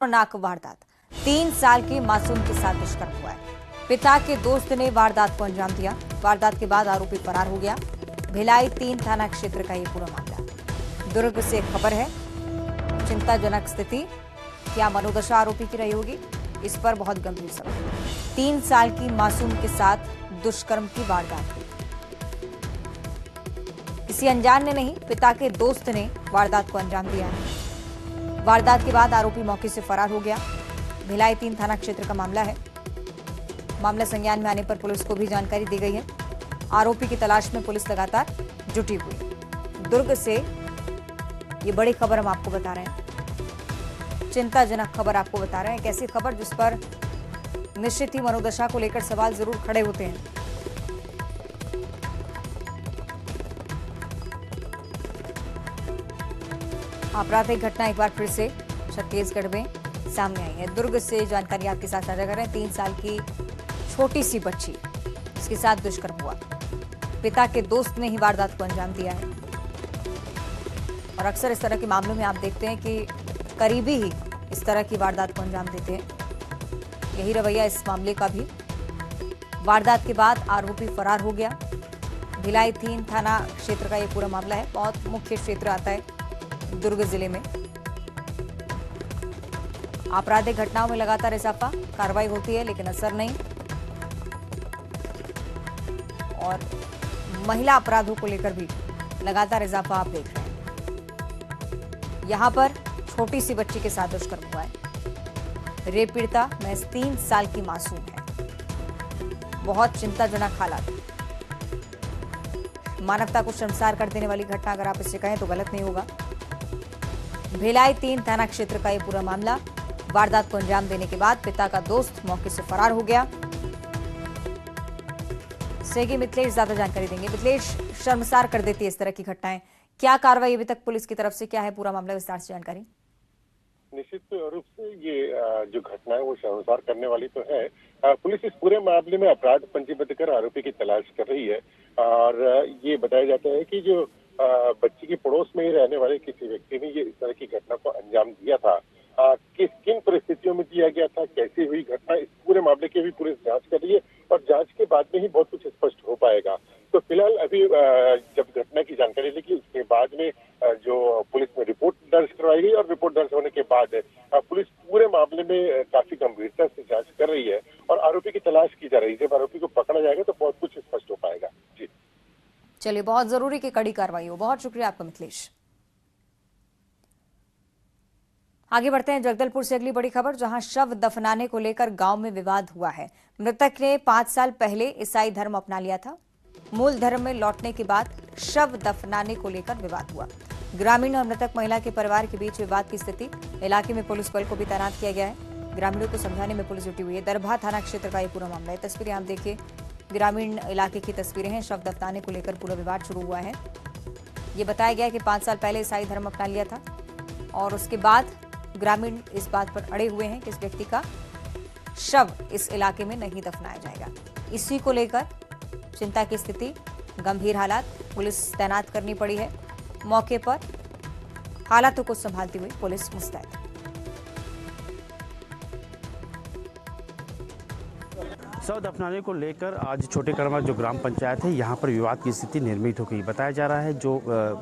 खतरनाक वारदात। 3 साल की मासूम के साथ दुष्कर्म हुआ है। पिता के दोस्त ने वारदात को अंजाम दिया। वारदात के बाद आरोपी फरार हो गया। भिलाई 3 थाना क्षेत्र का ये पूरा मामला। दुर्ग से खबर है, चिंताजनक स्थिति। क्या मनोदशा आरोपी की रही होगी, इस पर बहुत गंभीर सवाल। 3 साल की मासूम के साथ दुष्कर्म की वारदात हुई। किसी अनजान ने नहीं, पिता के दोस्त ने वारदात को अंजाम दिया है। वारदात के बाद आरोपी मौके से फरार हो गया। भिलाई 3 थाना क्षेत्र का मामला है। मामला संज्ञान में आने पर पुलिस को भी जानकारी दी गई है। आरोपी की तलाश में पुलिस लगातार जुटी हुई। दुर्ग से ये बड़ी खबर हम आपको बता रहे हैं, चिंताजनक खबर आपको बता रहे हैं। एक ऐसी खबर जिस पर निश्चित ही मनोदशा को लेकर सवाल जरूर खड़े होते हैं। आपराधिक घटना एक बार फिर से छत्तीसगढ़ में सामने आई है। दुर्ग से जानकारी आपके साथ साझा कर रहे हैं। 3 साल की छोटी सी बच्ची, इसके साथ दुष्कर्म हुआ। पिता के दोस्त ने ही वारदात को अंजाम दिया है। और अक्सर इस तरह के मामलों में आप देखते हैं कि करीबी ही इस तरह की वारदात को अंजाम देते हैं। यही रवैया इस मामले का भी। वारदात के बाद आरोपी फरार हो गया। भिलाई 3 थाना क्षेत्र का ये पूरा मामला है। बहुत मुख्य क्षेत्र आता है दुर्ग जिले में। आपराधिक घटनाओं में लगातार इजाफा, कार्रवाई होती है लेकिन असर नहीं। और महिला अपराधों को लेकर भी लगातार इजाफा आप देख रहे हैं। यहां पर छोटी सी बच्ची के साथ दुष्कर्म हुआ है। रेप पीड़िता महज 3 साल की मासूम है। बहुत चिंताजनक हालात। मानवता को शर्मसार कर देने वाली घटना, अगर आप इसे कहें तो गलत नहीं होगा। भिलाई 3 थाना क्षेत्र का यह पूरा मामला। वारदात को अंजाम देने के बाद पिता का दोस्त मौके से फरार हो गया। सेगी मिथिलेश ज्यादा जानकारी देंगे। मिथिलेश, शर्मसार कर देती है इस तरह की घटनाएं। क्या कार्रवाई अभी तक पुलिस की तरफ से क्या है, पूरा मामला विस्तार से जानकारी। निश्चित रूप से ये जो घटना है वो शर्मसार करने वाली तो है। पुलिस इस पूरे मामले में अपराध पंजीबद्ध कर आरोपी की तलाश कर रही है। और ये बताया जाता है कि जो बच्ची के पड़ोस में ही रहने वाले किसी व्यक्ति ने ये इस तरह की घटना को अंजाम दिया था। किन परिस्थितियों में दिया गया था, कैसे हुई घटना, इस पूरे मामले की भी पुलिस जांच कर रही है। और जांच के बाद में ही बहुत कुछ स्पष्ट हो पाएगा। तो फिलहाल अभी जब घटना की जानकारी लेगी उसके बाद में जो पुलिस में रिपोर्ट दर्ज करवाई गई और रिपोर्ट दर्ज होने के बाद पुलिस पूरे मामले में काफी गंभीरता से जांच कर रही है और आरोपी की तलाश की जा रही है। जब आरोपी को पकड़ा जाएगा तो बहुत कुछ स्पष्ट हो पाएगा। जी चलिए, बहुत जरूरी कि कड़ी कार्रवाई हो। बहुत शुक्रिया आपका मिथिलेश। आगे बढ़ते हैं जगदलपुर से अगली बड़ी खबर, जहां शव दफनाने को लेकर गांव में विवाद हुआ है। मृतक ने 5 साल पहले ईसाई धर्म अपना लिया था। मूल धर्म में लौटने के बाद शव दफनाने को लेकर विवाद हुआ। ग्रामीण और मृतक महिला के परिवार के बीच विवाद की स्थिति। इलाके में पुलिस बल को भी तैनात किया गया है। ग्रामीणों को समझाने में पुलिस जुटी हुई है। दरभा थाना क्षेत्र का यह पूरा मामला है। तस्वीरें आप देखिए, ग्रामीण इलाके की तस्वीरें हैं। शव दफनाने को लेकर पूरा विवाद शुरू हुआ है। ये बताया गया कि 5 साल पहले ईसाई धर्म अपना लिया था और उसके बाद ग्रामीण इस बात पर अड़े हुए हैं कि इस व्यक्ति का शव इस इलाके में नहीं दफनाया जाएगा। इसी को लेकर चिंता की स्थिति, गंभीर हालात। पुलिस तैनात करनी पड़ी है मौके पर। हालातों को संभालती हुई पुलिस मुस्तैद। शव दफनाने को लेकर आज छोटे करमा जो ग्राम पंचायत है यहाँ पर विवाद की स्थिति निर्मित हो गई। बताया जा रहा है जो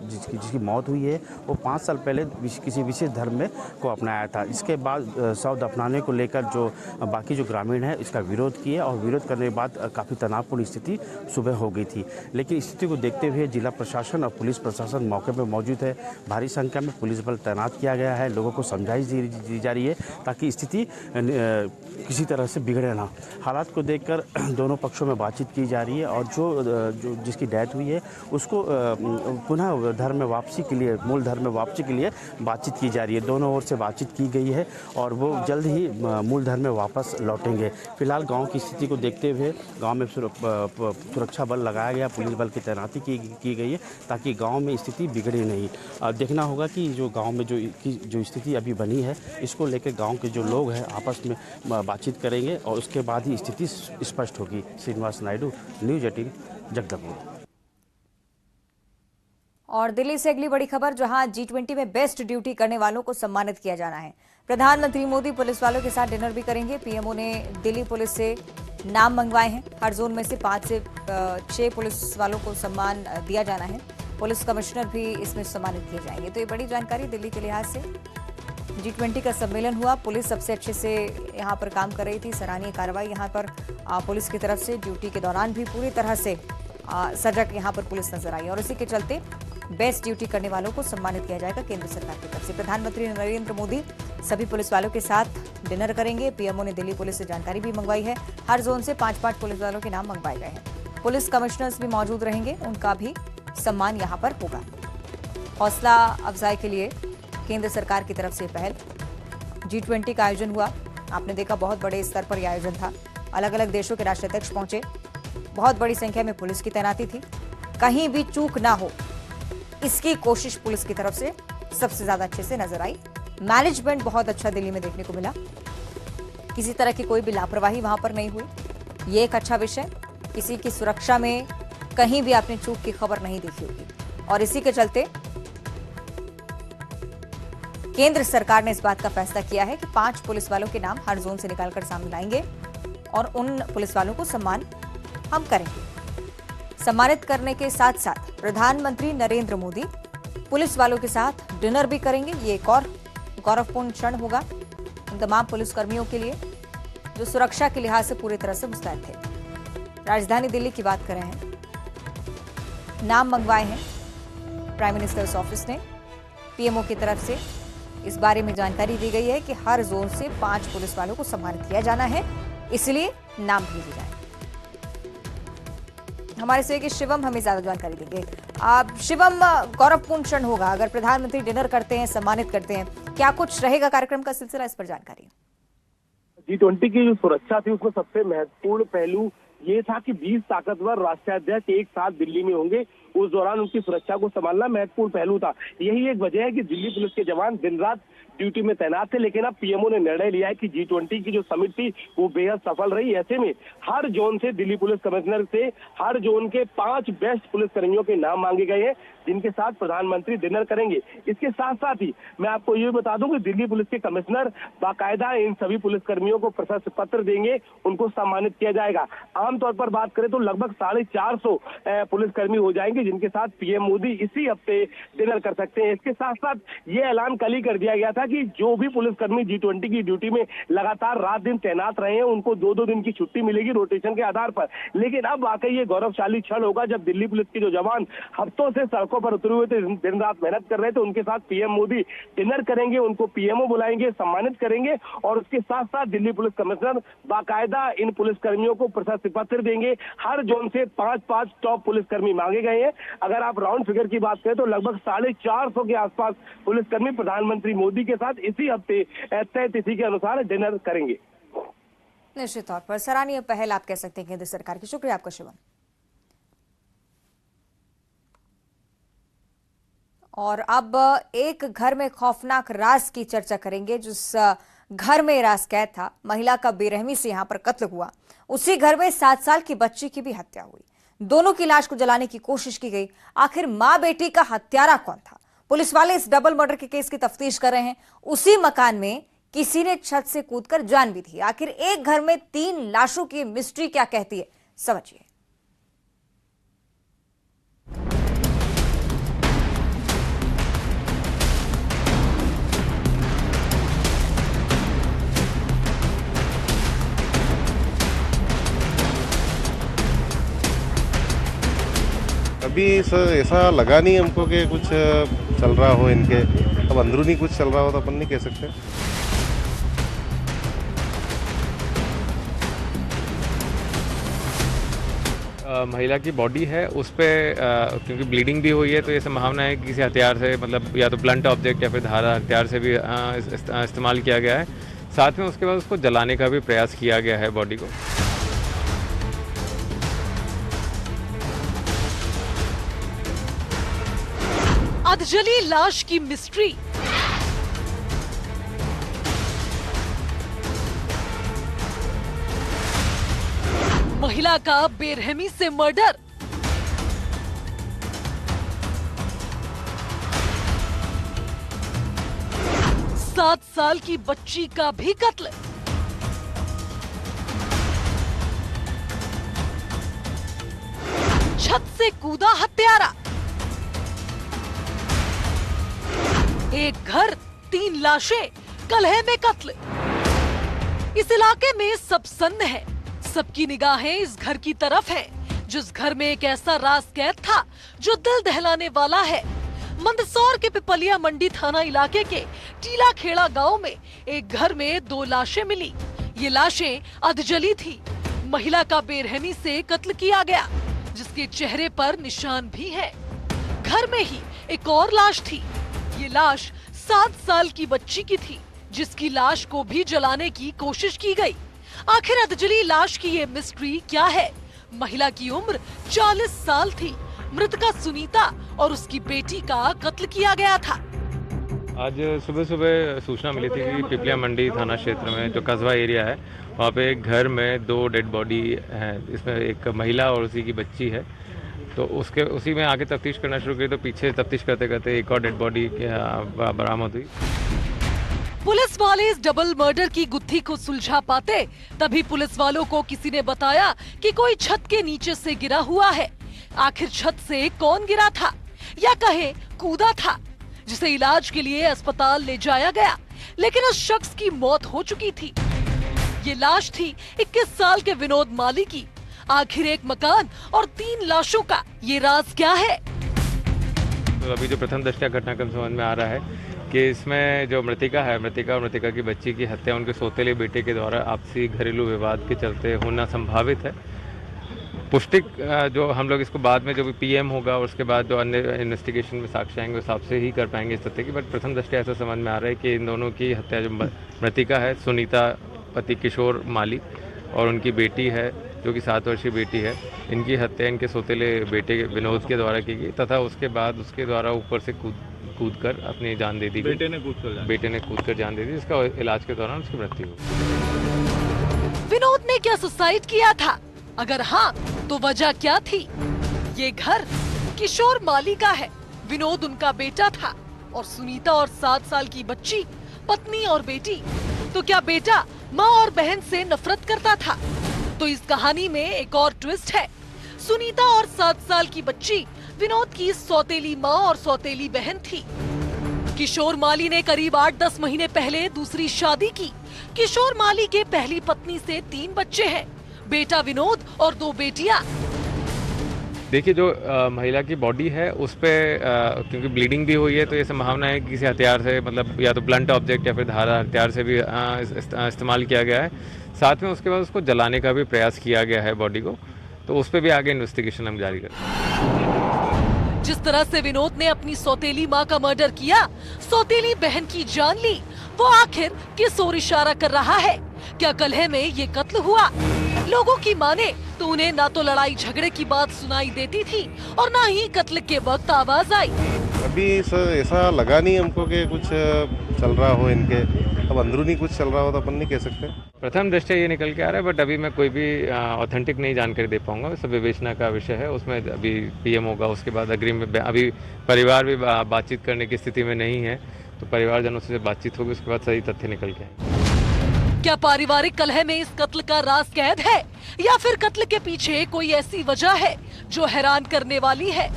जिसकी मौत हुई है वो 5 साल पहले किसी विशेष धर्म में को अपनाया था। इसके बाद शव दफनाने को लेकर जो बाकी जो ग्रामीण है इसका विरोध किए और विरोध करने के बाद काफ़ी तनावपूर्ण स्थिति सुबह हो गई थी। लेकिन स्थिति को देखते हुए जिला प्रशासन और पुलिस प्रशासन मौके पर मौजूद है। भारी संख्या में पुलिस बल तैनात किया गया है। लोगों को समझाइश दी जा रही है ताकि स्थिति किसी तरह से बिगड़े ना। हालात को देखकर दोनों पक्षों में बातचीत की जा रही है और जो जिसकी डेथ हुई है उसको पुनः धर्म में वापसी के लिए, मूल धर्म में वापसी के लिए बातचीत की जा रही है। दोनों ओर से बातचीत की गई है और वो जल्द ही मूल धर्म में वापस लौटेंगे। फिलहाल गांव की स्थिति को देखते हुए गांव में सुरक्षा बल लगाया गया, पुलिस बल की तैनाती की गई है ताकि गाँव में स्थिति बिगड़े नहीं। देखना होगा कि जो गाँव में जो स्थिति अभी बनी है इसको लेकर गाँव के जो लोग हैं आपस में बातचीत करेंगे और उसके बाद ही स्थिति स्पष्ट होगी। श्रीनिवास नायडू, न्यूज़ 18, जगदलपुर। और दिल्ली से अगली बड़ी खबर, जहां G20 में बेस्ट ड्यूटी करने वालों को सम्मानित किया जाना है। प्रधानमंत्री मोदी पुलिस वालों के साथ डिनर भी करेंगे। पीएमओ ने दिल्ली पुलिस से नाम मंगवाए हैं। हर जोन में से 5 से 6 पुलिस वालों को सम्मान दिया जाना है। पुलिस कमिश्नर भी इसमें सम्मानित किए जाएंगे। तो ये बड़ी जानकारी दिल्ली के लिहाज से। G20 का सम्मेलन हुआ, पुलिस सबसे अच्छे से यहाँ पर काम कर रही थी। सराहनीय कार्रवाई यहाँ पर पुलिस की तरफ से। ड्यूटी के दौरान भी पूरी तरह से सजग यहाँ पर पुलिस नजर आई और इसी के चलते बेस्ट ड्यूटी करने वालों को सम्मानित किया जाएगा केंद्र सरकार की तरफ से। प्रधानमंत्री नरेंद्र मोदी सभी पुलिस वालों के साथ डिनर करेंगे। पीएमओ ने दिल्ली पुलिस से जानकारी भी मंगवाई है। हर जोन से 5-5 पुलिस वालों के नाम मंगवाए गए हैं। पुलिस कमिश्नर्स भी मौजूद रहेंगे, उनका भी सम्मान यहाँ पर होगा। हौसला अफजाई के लिए केंद्र सरकार की तरफ से पहल। G20 का आयोजन हुआ, आपने देखा बहुत बड़े स्तर पर यह आयोजन था। अलग अलग देशों के राष्ट्राध्यक्ष पहुंचे। बहुत बड़ी संख्या में पुलिस की तैनाती थी। कहीं भी चूक ना हो, इसकी कोशिश पुलिस की तरफ से सबसे ज्यादा अच्छे से नजर आई। मैनेजमेंट बहुत अच्छा दिल्ली में देखने को मिला। किसी तरह की कोई भी लापरवाही वहां पर नहीं हुई। ये एक अच्छा विषय। किसी की सुरक्षा में कहीं भी आपने चूक की खबर नहीं देखी होगी और इसी के चलते केंद्र सरकार ने इस बात का फैसला किया है कि 5 पुलिस वालों के नाम हर जोन से निकालकर सामने लाएंगे और उन पुलिस वालों को सम्मान हम करेंगे। सम्मानित करने के साथ साथ प्रधानमंत्री नरेंद्र मोदी पुलिस वालों के साथ डिनर भी करेंगे। ये एक और गौरवपूर्ण क्षण होगा उन तमाम पुलिसकर्मियों के लिए जो सुरक्षा के लिहाज से पूरी तरह से मुस्तैद थे। राजधानी दिल्ली की बात कर रहे हैं। नाम मंगवाए हैं प्राइम मिनिस्टर्स ऑफिस ने। पीएमओ की तरफ से इस बारे में जानकारी दी गई है कि हर जोन से 5 पुलिस वालों को सम्मानित किया जाना है, इसलिए नाम भेजे जाए। हमारे सहयोगी शिवम हमें ज्यादा जानकारी देंगे। शिवम, गौरवपूर्ण क्षण होगा अगर प्रधानमंत्री डिनर करते हैं, सम्मानित करते हैं। क्या कुछ रहेगा कार्यक्रम का सिलसिला, इस पर जानकारी। G20 की जो सुरक्षा थी उसमें सबसे महत्वपूर्ण पहलू ये था कि 20 ताकतवर राष्ट्राध्यक्ष एक साथ दिल्ली में होंगे। उस दौरान उनकी सुरक्षा को संभालना महत्वपूर्ण पहलू था। यही एक वजह है कि दिल्ली पुलिस के जवान दिन रात ड्यूटी में तैनात थे। लेकिन अब पीएमओ ने निर्णय लिया है कि G20 की जो समिट थी वो बेहद सफल रही। ऐसे में हर जोन से दिल्ली पुलिस कमिश्नर से हर जोन के 5 बेस्ट पुलिसकर्मियों के नाम मांगे गए हैं, जिनके साथ प्रधानमंत्री डिनर करेंगे। इसके साथ साथ ही मैं आपको ये बता दूं कि दिल्ली पुलिस के कमिश्नर बाकायदा इन सभी पुलिसकर्मियों को प्रशस्ति पत्र देंगे, उनको सम्मानित किया जाएगा। आमतौर पर बात करें तो लगभग 450 पुलिसकर्मी हो जाएंगे, जिनके साथ पीएम मोदी इसी हफ्ते डिनर कर सकते हैं। इसके साथ साथ ये ऐलान कल ही कर दिया गया था कि जो भी पुलिसकर्मी G20 की ड्यूटी में लगातार रात दिन तैनात रहे हैं, उनको 2-2 दिन की छुट्टी मिलेगी रोटेशन के आधार पर। लेकिन अब वाकई ये गौरवशाली क्षण होगा जब दिल्ली पुलिस के जो जवान हफ्तों से सड़कों पर उतरे हुए थे, दिन रात मेहनत कर रहे थे, उनके साथ पीएम मोदी डिनर करेंगे, उनको पीएमओ बुलाएंगे, सम्मानित करेंगे और उसके साथ साथ दिल्ली पुलिस कमिश्नर बाकायदा इन पुलिसकर्मियों को प्रशस्ति पत्र देंगे। हर जोन से 5-5 टॉप पुलिसकर्मी मांगे गए हैं। अगर आप राउंड फिगर की बात करें तो लगभग 450 के आसपास पुलिसकर्मी प्रधानमंत्री मोदी के साथ इसी हफ्ते तय तिथि के अनुसार डिनर करेंगे। निश्चित तौर पर सराहनीय पहल आप कह सकते हैं केंद्र सरकार की। शुक्रिया आपका शिवम। और अब एक घर में खौफनाक राज की चर्चा करेंगे। जिस घर में राज कैद था, महिला का बेरहमी से यहां पर कत्ल हुआ, उसी घर में 7 साल की बच्ची की भी हत्या हुई। दोनों की लाश को जलाने की कोशिश की गई। आखिर मां बेटी का हत्यारा कौन था? पुलिस वाले इस डबल मर्डर के केस की तफ्तीश कर रहे हैं। उसी मकान में किसी ने छत से कूदकर जान भी दी। आखिर एक घर में 3 लाशों की मिस्ट्री क्या कहती है, समझिए। अभी सर ऐसा लगा नहीं हमको कि कुछ चल रहा हो इनके। अब अंदरूनी कुछ चल रहा हो तो अपन नहीं कह सकते। महिला की बॉडी है उस पर क्योंकि ब्लीडिंग भी हुई है, तो ये संभावना है कि किसी हथियार से, मतलब या तो ब्लंट ऑब्जेक्ट या फिर धारा हथियार से भी इस्तेमाल किया गया है। साथ में उसके बाद उसको जलाने का भी प्रयास किया गया है बॉडी को। अधजली लाश की मिस्ट्री। महिला का बेरहमी से मर्डर। साल की बच्ची का भी कत्ल। छत से कूदा हत्यारा। एक घर, 3 लाशें, कलह में कत्ल। इस इलाके में सब सन्न है, सबकी निगाहें इस घर की तरफ है, जिस घर में एक ऐसा राज कैद था जो दिल दहलाने वाला है। मंदसौर के पिपलिया मंडी थाना इलाके के टीला खेड़ा गांव में एक घर में 2 लाशें मिली। ये लाशें अधजली थी। महिला का बेरहमी से कत्ल किया गया, जिसके चेहरे पर निशान भी है। घर में ही एक और लाश थी। ये लाश 7 साल की बच्ची की थी, जिसकी लाश को भी जलाने की कोशिश की गई। आखिर अधजली लाश की ये मिस्ट्री क्या है? महिला की उम्र 40 साल थी। मृतका सुनीता और उसकी बेटी का कत्ल किया गया था। आज सुबह सुबह सूचना मिली थी कि पिपलिया मंडी थाना क्षेत्र में जो कस्बा एरिया है, वहाँ पे एक घर में 2 डेड बॉडी है। इसमें एक महिला और उसी की बच्ची है। तो उसी में आगे तफ्तीश करना शुरू की, तो पीछे तफ्तीश करते करते एक और डेड बॉडी बरामद हुई। पुलिस वाले इस डबल मर्डर की गुत्थी को सुलझा पाते तभी पुलिस वालों को किसी ने बताया कि कोई छत के नीचे से गिरा हुआ है। आखिर छत से कौन गिरा था, या कहे कूदा था, जिसे इलाज के लिए अस्पताल ले जाया गया, लेकिन उस शख्स की मौत हो चुकी थी। ये लाश थी 21 साल के विनोद माली की। आखिर एक मकान और 3 लाशों का ये राज क्या है? तो अभी जो प्रथम दृष्टया घटनाक्रम समझ में आ रहा है कि इसमें जो मृतिका है, मृतिका और मृतिका की बच्ची की हत्या उनके सौतेले बेटे के द्वारा आपसी घरेलू विवाद के चलते होना संभावित है। पुष्टि जो हम लोग इसको बाद में जो भी पीएम होगा और उसके बाद जो अन्य इन्वेस्टिगेशन में साक्ष्य आएंगे उस हिसाब से ही कर पाएंगे इस तथ्य की। बट प्रथम दृष्टया ऐसा समझ में आ रहा है कि इन दोनों की हत्या जो मृतिका है, सुनीता पति किशोर माली, और उनकी बेटी है जो कि 7 वर्षीय बेटी है, इनकी हत्या इनके सौतेले बेटे विनोद के द्वारा की गई, तथा उसके बाद उसके द्वारा ऊपर से कूद कर अपनी जान दे दी। बेटे ने कूद कर जान दे दी, जिसका इलाज के दौरान उसकी मृत्यु हुई। विनोद ने क्या सुसाइड किया था? अगर हाँ, तो वजह क्या थी? ये घर किशोर माली का है। विनोद उनका बेटा था और सुनीता और 7 साल की बच्ची पत्नी और बेटी। तो क्या बेटा माँ और बहन से नफरत करता था? तो इस कहानी में एक और ट्विस्ट है। सुनीता और 7 साल की बच्ची विनोद की सौतेली माँ और सौतेली बहन थी। किशोर माली ने करीब 8-10 महीने पहले दूसरी शादी की। किशोर माली के पहली पत्नी से 3 बच्चे हैं, बेटा विनोद और 2 बेटियां। देखिए, जो महिला की बॉडी है उस पे क्योंकि ब्लीडिंग भी हुई है, तो ये संभावना है कि किसी हथियार से, मतलब या तो ब्लंट ऑब्जेक्ट या फिर धारा हथियार से भी इस्तेमाल किया गया है। साथ में उसके बाद उसको जलाने का भी प्रयास किया गया है बॉडी को, तो उस पे भी आगे इन्वेस्टिगेशन हम जारी करेंगे। जिस तरह से विनोद ने अपनी सौतेली माँ का मर्डर किया, सौतेली बहन की जान ली, वो आखिर किस ओर इशारा कर रहा है? क्या कलह में ये कत्ल हुआ? लोगों की माने तो उन्हें ना तो लड़ाई झगड़े की बात सुनाई देती थी और ना ही कत्ल के वक्त आवाज आई। अभी ऐसा लगा नहीं हमको कि कुछ चल रहा हो इनके। अब अंदरूनी कुछ चल रहा हो तो अपन नहीं कह सकते। प्रथम दृष्टया ये निकल के आ रहा है, बट अभी मैं कोई भी ऑथेंटिक नहीं जानकारी दे पाऊंगा। सब विवेचना का विषय है, उसमें अभी पीएम होगा, उसके बाद अग्रिम अभी परिवार भी बातचीत करने की स्थिति में नहीं है, तो परिवारजनों से बातचीत होगी, उसके बाद सही तथ्य निकल के आएंगे। क्या पारिवारिक कलह में इस कत्ल का राज कैद है, या फिर कत्ल के पीछे कोई ऐसी वजह है जो हैरान करने वाली है?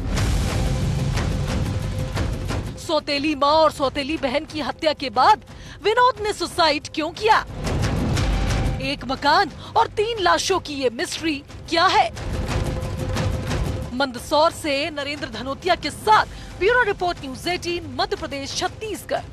सौतेली माँ और सौतेली बहन की हत्या के बाद विनोद ने सुसाइड क्यों किया? एक मकान और 3 लाशों की ये मिस्ट्री क्या है? मंदसौर से नरेंद्र धनोतिया के साथ bureau report news 18 Madhya Pradesh Chhattisgarh.